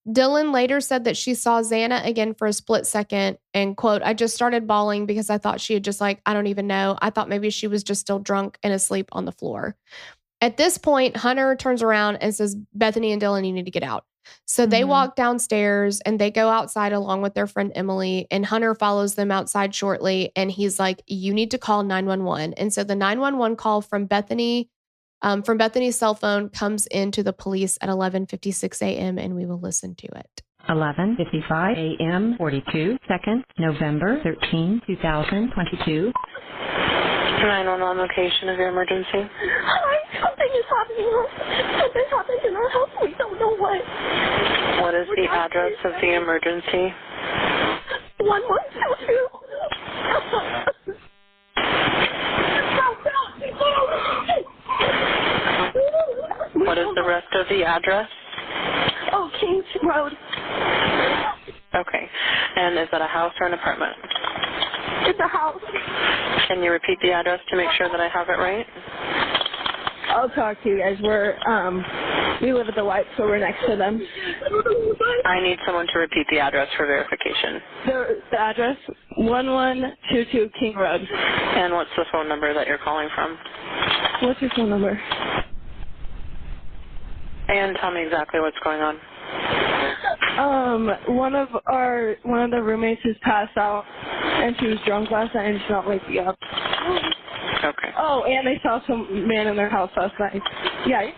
Dylan later said that she saw Xana again for a split second and, quote, I just started bawling because I thought she had just like, I don't even know. I thought maybe she was just still drunk and asleep on the floor. At this point, Hunter turns around and says, Bethany and Dylan, you need to get out. So they walk downstairs and they go outside along with their friend Emily, and Hunter follows them outside shortly. And he's like, you need to call 911. And so the 911 call from Bethany's cell phone comes into the police at 11:56 a.m. and we will listen to it. 11:55 a.m. 42 seconds, November 13, 2022. 911 location of your emergency. Oh, Something is happening. Something happened in our house. We don't know what. What is the address of the emergency? 1122. What is the rest of the address? Oh, Kings Road. Okay. And is that a house or an apartment? It's a house. Can you repeat the address to make sure that I have it right? I'll talk to you guys. We live at the White, so we're next to them. I need someone to repeat the address for verification. The address, 1122 King Road. And what's the phone number that you're calling from? What's your phone number? And tell me exactly what's going on. One of the roommates has passed out, and she was drunk last night, and she's not waking up. Okay. Oh, and they saw some man in their house last night. Yeah.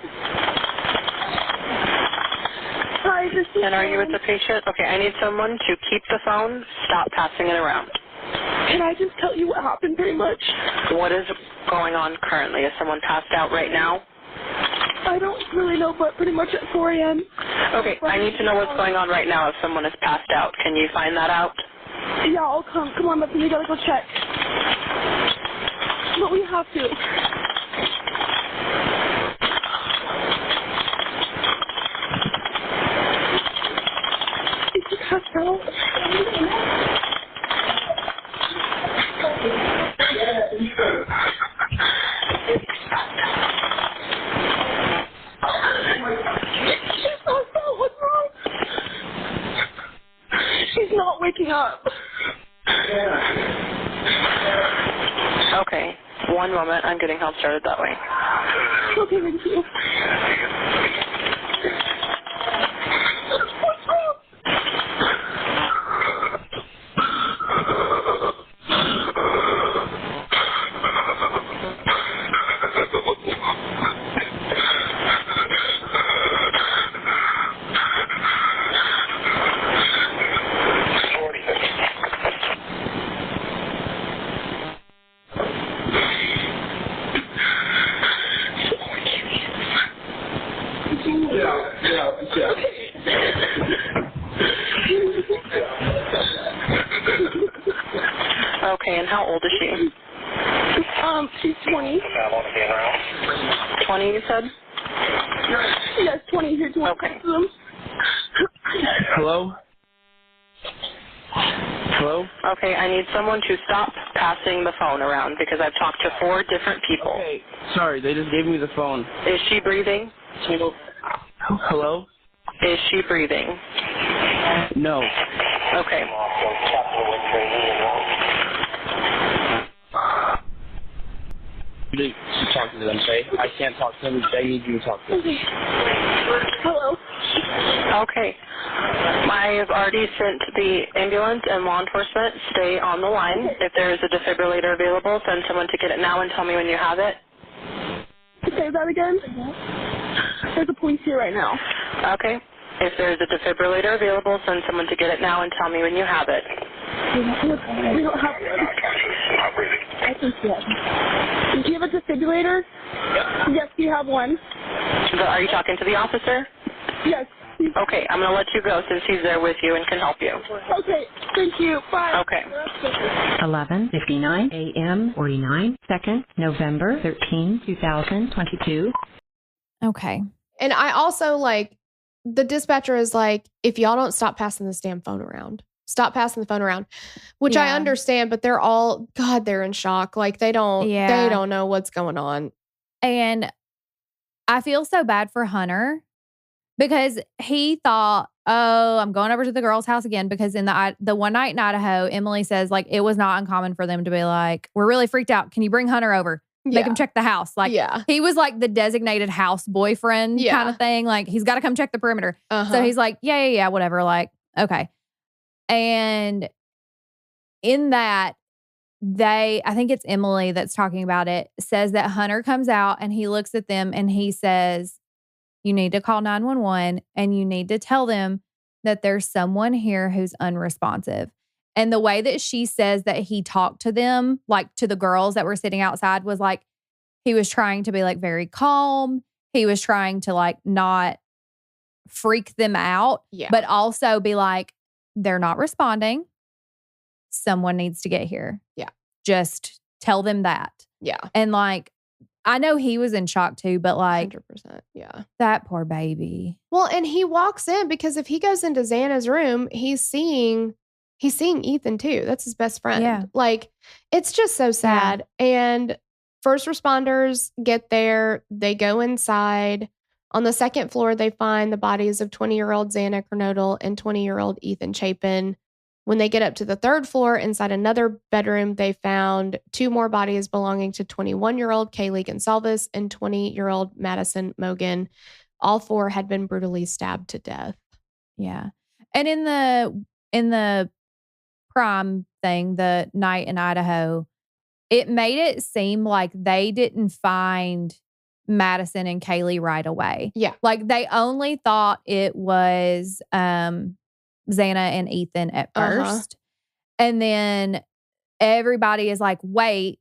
Hi, this is And are you with the patient? Okay, I need someone to keep the phone, stop passing it around. Can I just tell you what happened pretty much? What is going on currently? Is someone passed out right now? I don't really know, but pretty much at 4 a.m. Okay, I need to know what's going on right now if someone is passed out. Can you find that out? Yeah, I'll come. Come on, we gotta go check. But we have to. Is he passed out? What's wrong? She's not waking up. Okay, one moment. I'm getting help started that way. Okay, thank you. Okay, and how old is she? She's 20. 20, you said? Yes, 20. Here, do you want Okay. to talk to them? Hello? Hello? Okay, I need someone to stop passing the phone around because I've talked to 4 different people. Okay, sorry, they just gave me the phone. Is she breathing? Hello? Is she breathing? No. Okay. You should talk to them, okay? I can't talk to them. They need you to talk to them. Okay. Hello. Okay. I have already sent the ambulance and law enforcement. Stay on the line. If there is a defibrillator available, send someone to get it now and tell me when you have it. Say that again? There's a police here right now. Okay. If there is a defibrillator available, send someone to get it now and tell me when you have it. We don't have one. I think yes. Do you have a defibrillator? Yes, you have one. Are you talking to the officer? Yes. Okay, I'm going to let you go since he's there with you and can help you. Okay, thank you. Bye. Okay. 11:59 a.m. 49 seconds, November 13, 2022. Okay. And I also the dispatcher is like, if y'all don't stop passing this damn phone around, stop passing the phone around, which I Yeah. understand, but they're all, God, they're in shock. Like they don't know what's going on. And I feel so bad for Hunter because he thought, oh, I'm going over to the girl's house again, because in the one night in Idaho, Emily says it was not uncommon for them to be like, we're really freaked out. Can you bring Hunter over? Make him check the house. He was the designated house boyfriend kind of thing. He's got to come check the perimeter. So he's like, yeah, whatever. Okay. And in that, I think it's Emily that's talking about it, says that Hunter comes out and he looks at them and he says, you need to call 911 and you need to tell them that there's someone here who's unresponsive. And the way that she says that he talked to them, to the girls that were sitting outside, was He was trying to be like very calm. He was trying to like not freak them out, but also be like, they're not responding. Someone needs to get here. Yeah. Just tell them that. Yeah. And like, I know he was in shock too, but like 100%. Yeah. that poor baby. Well, and he walks in because if he goes into Xana's room, he's seeing Ethan too. That's his best friend. Yeah. Like, it's just so sad. Yeah. And first responders get there. They go inside. On the second floor, they find the bodies of 20-year-old Xana Kernodle and 20-year-old Ethan Chapin. When they get up to the third floor, inside another bedroom, they found 2 more bodies belonging to 21-year-old Kaylee Goncalves and 20-year-old Madison Mogen. All 4 had been brutally stabbed to death. Yeah. And in the crime thing, the night in Idaho, it made it seem like they didn't find Madison and Kaylee right away. Yeah. Like they only thought it was Xana and Ethan at first. And then everybody is like, wait,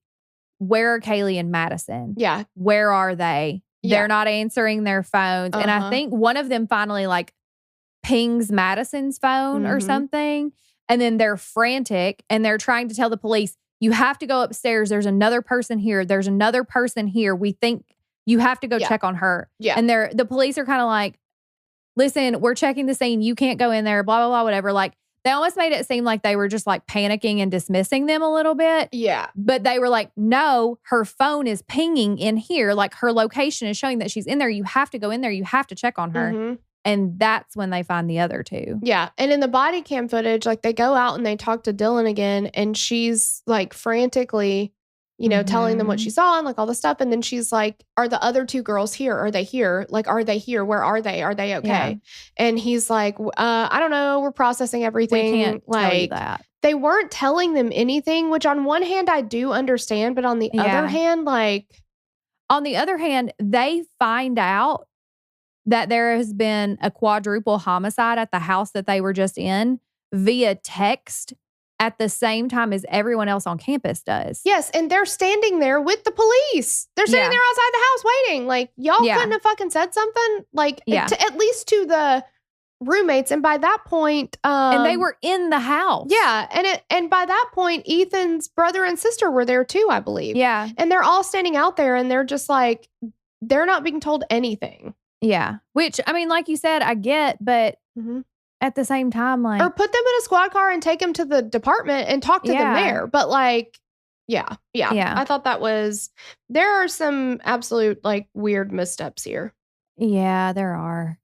where are Kaylee and Madison? Yeah. Where are they? Yeah. They're not answering their phones. And I think one of them finally like pings Madison's phone or something. And then they're frantic and they're trying to tell the police, you have to go upstairs. There's another person here. There's another person here. We think you have to go check on her. Yeah. And the police are kind of like, listen, we're checking the scene. You can't go in there, blah, blah, blah, whatever. Like they almost made it seem like they were just like panicking and dismissing them a little bit. Yeah. But they were like, no, her phone is pinging in here. Like her location is showing that she's in there. You have to go in there. You have to check on her. And that's when they find the other 2. Yeah. And in the body cam footage, like they go out and they talk to Dylan again and she's like frantically, you know, telling them what she saw and like all the stuff. And then she's like, are the other 2 girls here? Are they here? Like, are they here? Where are they? Are they okay? Yeah. And he's like, I don't know. We're processing everything. We can't tell you that. They weren't telling them anything, which on one hand I do understand. But on the other hand, they find out that there has been a quadruple homicide at the house that they were just in via text at the same time as everyone else on campus does. Yes, and they're standing there with the police. They're standing there outside the house waiting. Like, y'all couldn't have fucking said something? Like, at least to the roommates. And by that point... and they were in the house. Yeah, and by that point, Ethan's brother and sister were there too, I believe. Yeah. And they're all standing out there and they're just like, they're not being told anything. Yeah. Which, I mean, like you said, I get, but at the same time, like... Or put them in a squad car and take them to the department and talk to them there. But like, yeah. I thought that was... There are some absolute, like, weird missteps here. Yeah, there are.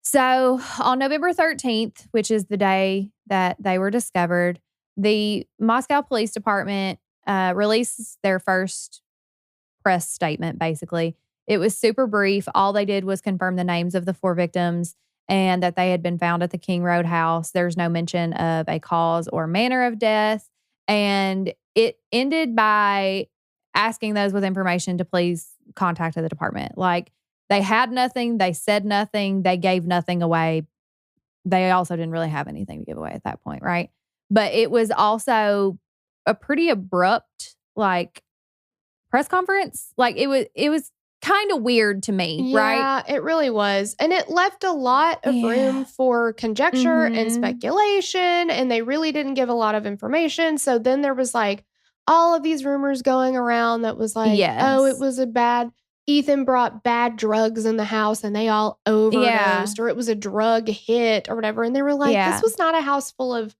So, on November 13th, which is the day that they were discovered, the Moscow Police Department released their first press statement, basically. It was super brief. All they did was confirm the names of the 4 victims and that they had been found at the King Road house. There's no mention of a cause or manner of death. And it ended by asking those with information to please contact the department. Like, they had nothing. They said nothing. They gave nothing away. They also didn't really have anything to give away at that point, right? But it was also a pretty abrupt, like, press conference. Like, it was kind of weird to me, right? Yeah, it really was. And it left a lot of room for conjecture and speculation, and they really didn't give a lot of information. So then there was like all of these rumors going around that was like, oh, it was Ethan brought bad drugs in the house and they all overdosed, or it was a drug hit or whatever. And they were like, this was not a house full of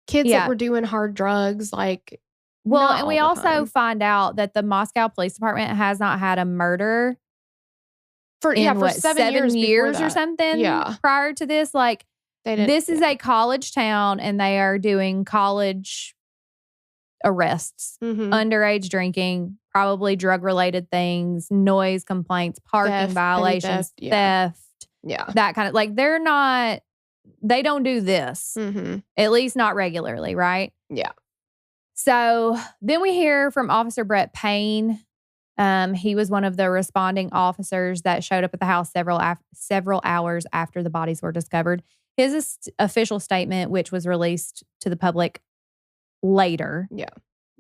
kids that were doing hard drugs. Like, well, and we also find out that the Moscow Police Department has not had a murder for 7 years or something prior to this. Like, this is a college town and they are doing college arrests, underage drinking, probably drug-related things, noise complaints, parking violations, theft, that kind of, like, they don't do this, at least not regularly, right? Yeah. So then we hear from Officer Brett Payne. He was one of the responding officers that showed up at the house several hours after the bodies were discovered. His official statement, which was released to the public later,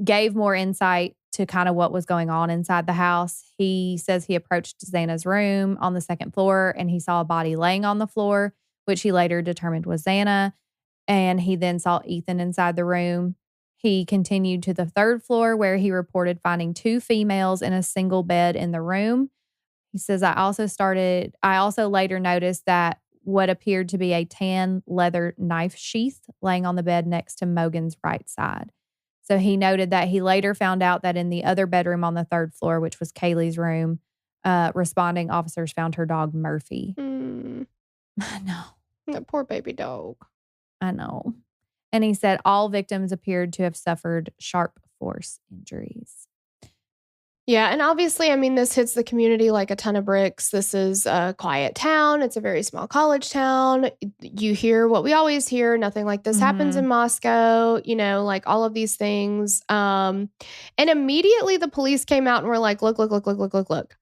gave more insight to kind of what was going on inside the house. He says he approached Xana's room on the second floor and he saw a body laying on the floor, which he later determined was Xana. And he then saw Ethan inside the room. He continued to the third floor where he reported finding 2 females in a single bed in the room. He says, I also later noticed that what appeared to be a tan leather knife sheath laying on the bed next to Mogen's right side. So he noted that he later found out that in the other bedroom on the third floor, which was Kaylee's room, responding officers found her dog Murphy. I know. That poor baby dog. I know. And he said all victims appeared to have suffered sharp force injuries. Yeah, and obviously, I mean, this hits the community like a ton of bricks. This is a quiet town. It's a very small college town. You hear what we always hear. Nothing like this happens in Moscow, you know, like all of these things. And immediately the police came out and were like, look.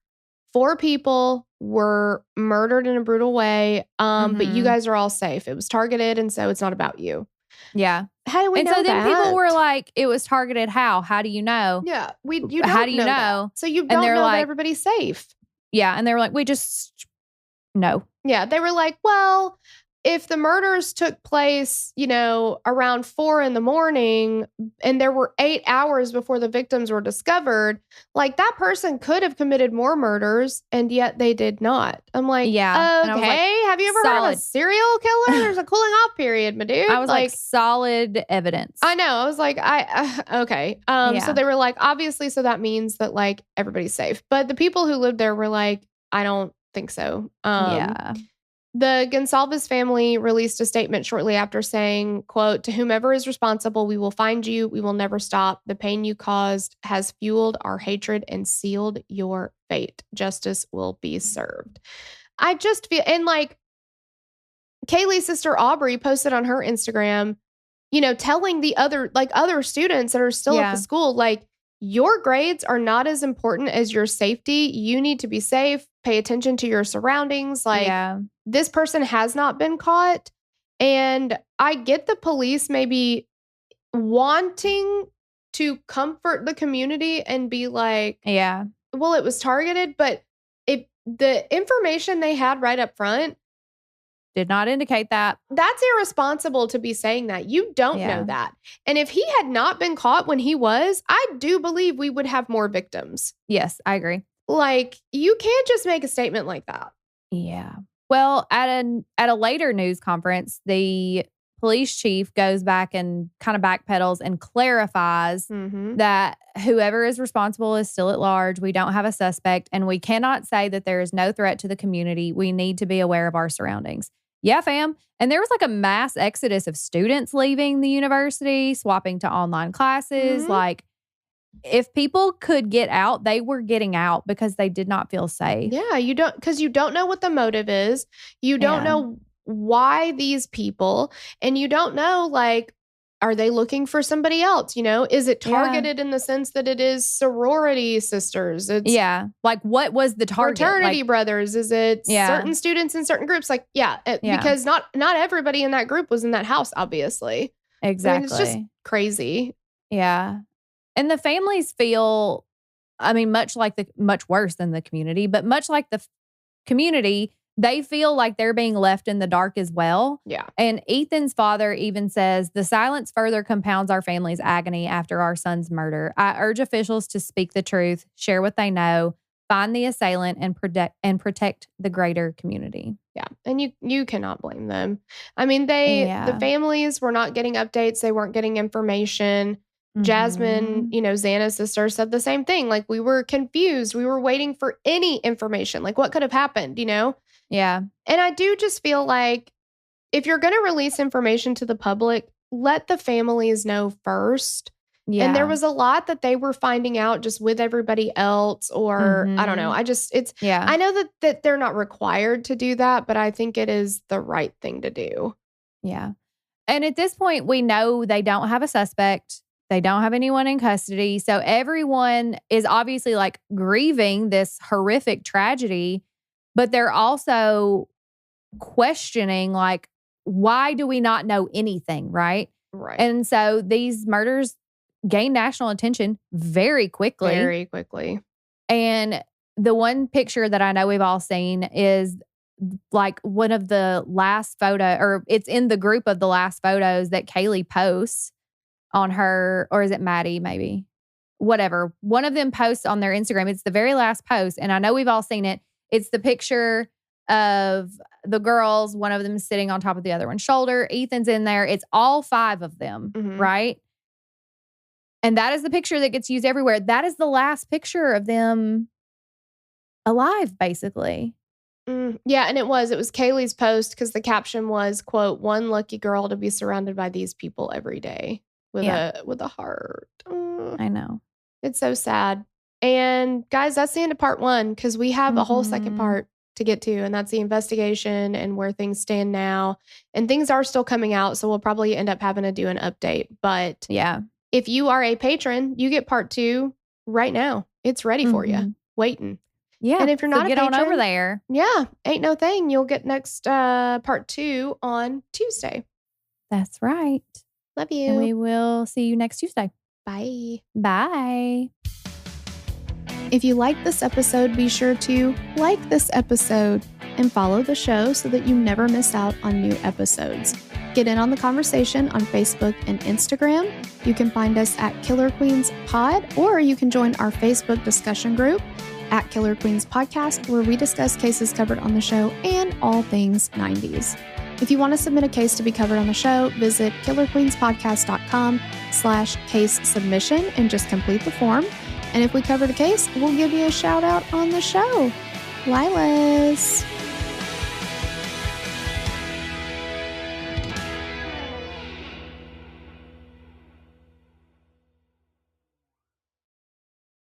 4 people were murdered in a brutal way, but you guys are all safe. It was targeted, and so it's not about you. Yeah. How do we know that? And so that? then people were like, it was targeted how? How do you know? Yeah. How do you know? That. So you don't know that everybody's safe. Yeah. And they were like, we just know. Yeah. They were like, well, if the murders took place, you know, around 4 a.m. and there were 8 hours before the victims were discovered, like that person could have committed more murders and yet they did not. I'm like, yeah. Okay. Like, have you ever heard of a serial killer? There's a cooling off period, my dude. I was like solid evidence. I know. I was like, okay. So they were like, obviously, so that means that like everybody's safe. But the people who lived there were like, I don't think so. Yeah. The Goncalves family released a statement shortly after saying, quote, to whomever is responsible, we will find you. We will never stop. The pain you caused has fueled our hatred and sealed your fate. Justice will be served. I just feel, and like Kaylee's sister Aubrey posted on her Instagram, you know, telling the other students that are still at the school, like, your grades are not as important as your safety. You need to be safe. Pay attention to your surroundings. Like, this person has not been caught. And I get the police maybe wanting to comfort the community and be like, well, it was targeted. But if the information they had right up front did not indicate that. That's irresponsible to be saying that. You don't know that. And if he had not been caught when he was, I do believe we would have more victims. Yes, I agree. Like, you can't just make a statement like that. Yeah. Well, at a later news conference, the police chief goes back and kind of backpedals and clarifies that whoever is responsible is still at large. We don't have a suspect, and we cannot say that there is no threat to the community. We need to be aware of our surroundings. Yeah, fam. And there was like a mass exodus of students leaving the university, swapping to online classes. Like, if people could get out, they were getting out because they did not feel safe. Yeah, because you don't know what the motive is. You don't know why these people, and you don't know, like, are they looking for somebody else? You know, is it targeted in the sense that it is sorority sisters? It's like, what was the target? Fraternity brothers? Is it certain students in certain groups? Like, because not everybody in that group was in that house, obviously. Exactly. I mean, it's just crazy. Yeah. And the families feel, I mean, much worse than the community, but much like the community, they feel like they're being left in the dark as well. Yeah. And Ethan's father even says, the silence further compounds our family's agony after our son's murder. I urge officials to speak the truth, share what they know, find the assailant, and protect the greater community. Yeah. And you cannot blame them. I mean, the families were not getting updates. They weren't getting information. Jasmine, you know, Xana's sister, said the same thing. Like, we were confused. We were waiting for any information. Like, what could have happened, you know? Yeah. And I do just feel like if you're going to release information to the public, let the families know first. Yeah. And there was a lot that they were finding out just with everybody else, or I don't know. I know that they're not required to do that, but I think it is the right thing to do. Yeah. And at this point, we know they don't have a suspect. They don't have anyone in custody. So everyone is obviously like grieving this horrific tragedy, but they're also questioning, like, why do we not know anything, right? Right. And so these murders gained national attention very quickly. Very quickly. And the one picture that I know we've all seen is like one of the last photo, or it's in the group of the last photos that Kaylee posts on her, or is it Maddie maybe? Whatever. One of them posts on their Instagram. It's the very last post. And I know we've all seen it. It's the picture of the girls. One of them is sitting on top of the other one's shoulder. Ethan's in there. It's all 5 of them, right? And that is the picture that gets used everywhere. That is the last picture of them alive, basically. Yeah, and it was Kaylee's post because the caption was, quote, "One lucky girl to be surrounded by these people every day," with a heart. I know. It's so sad. And guys, that's the end of part 1 because we have a whole second part to get to, and that's the investigation and where things stand now. And things are still coming out, so we'll probably end up having to do an update. But yeah, if you are a patron, you get part 2 right now. It's ready for you, waiting. Yeah. And if you're not get a patron, on over there. Yeah, ain't no thing. You'll get next part 2 on Tuesday. That's right. Love you. And we will see you next Tuesday. Bye. Bye. If you like this episode, be sure to like this episode and follow the show so that you never miss out on new episodes. Get in on the conversation on Facebook and Instagram. You can find us at Killer Queens Pod, or you can join our Facebook discussion group at Killer Queens Podcast, where we discuss cases covered on the show and all things 90s. If you want to submit a case to be covered on the show, visit killerqueenspodcast.com/case submission and just complete the form. And if we cover the case, we'll give you a shout out on the show. Lilas.